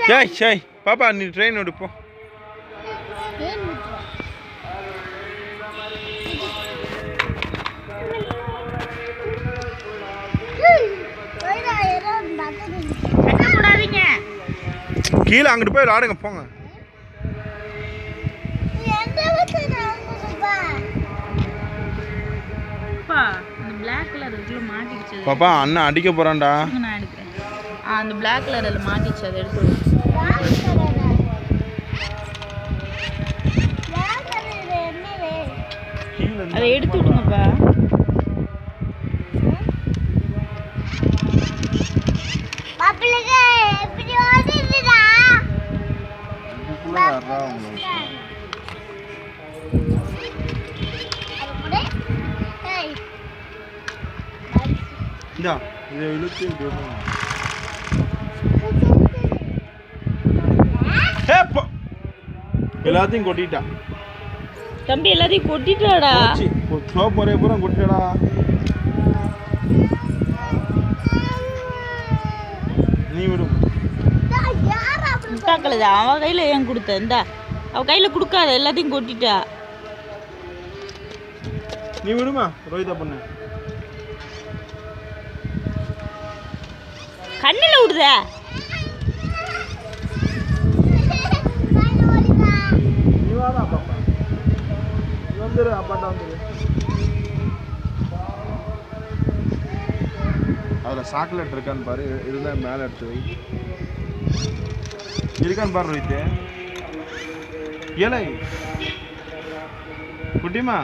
ஏய் ஏய் பாப்பா நீ ட்ரெயின் ஓடு போ. கீழே அங்கிட்டு போய் விளாடுங்க போங்க. பாப்பா அண்ணன் அடிக்க போறான்டா. நான் எடுக்கிறேன். அந்த பிளாக் கலர்ல மாட்டிச்சு, அதை எடுத்து அதை எடுத்து விடுங்கப்பா. இந்தா இதை இழுத்து எல்லாத்தையும் கொட்டிட்டா தம்பி, எல்லாத்தையும் கொட்டிட்டாடா. சோப் முறைய பூரா கொட்டிட்டாடா. நீ விடும் முட்டாக்களது அவ கையில ஏன் கொடுத்த? இந்த அவ கையில கொடுக்காத, எல்லாத்தையும் கொட்டிட்டா. நீ விடுமா ரோஹிதா பண்ண கண்ணில விடுத. நீ வாடா பாப்பா, வந்துரு அப்பாட்டா வந்துரு. அதில் சாக்லேட் இருக்கான்னு பாரு, இருந்தால் மேலே எடுத்து வை. இருக்கான்னு பாரு ரோஹித். ஏலை குட்டிமா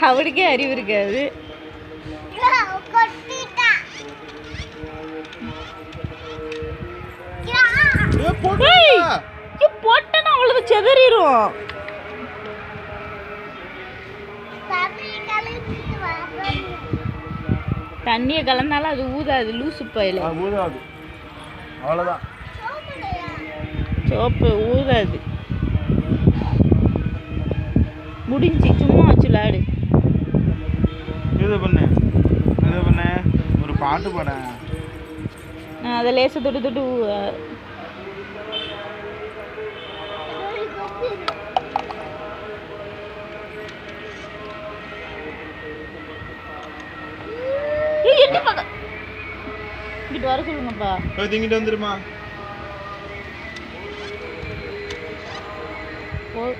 அவனுக்கே அறிவு இருக்காது. போட்டனா அவ்வளவு செதறிரும். தண்ணியை கலந்தாலும் அது ஊதாது. லூசு பையில ஊதாது, அவ்வளோதான். சோப்பு ஊதாது. முடிஞ்சு சும்மா வச்சு விளாடு. இது பண்ணு இது பண்ண ஒரு பாட்டு பாட. நான் அதை லேச தொட்டு தொட்டு இங்கிட்டு வர சொல்லுங்கப்பா. இங்கிட்டு வந்துருமா. ஓ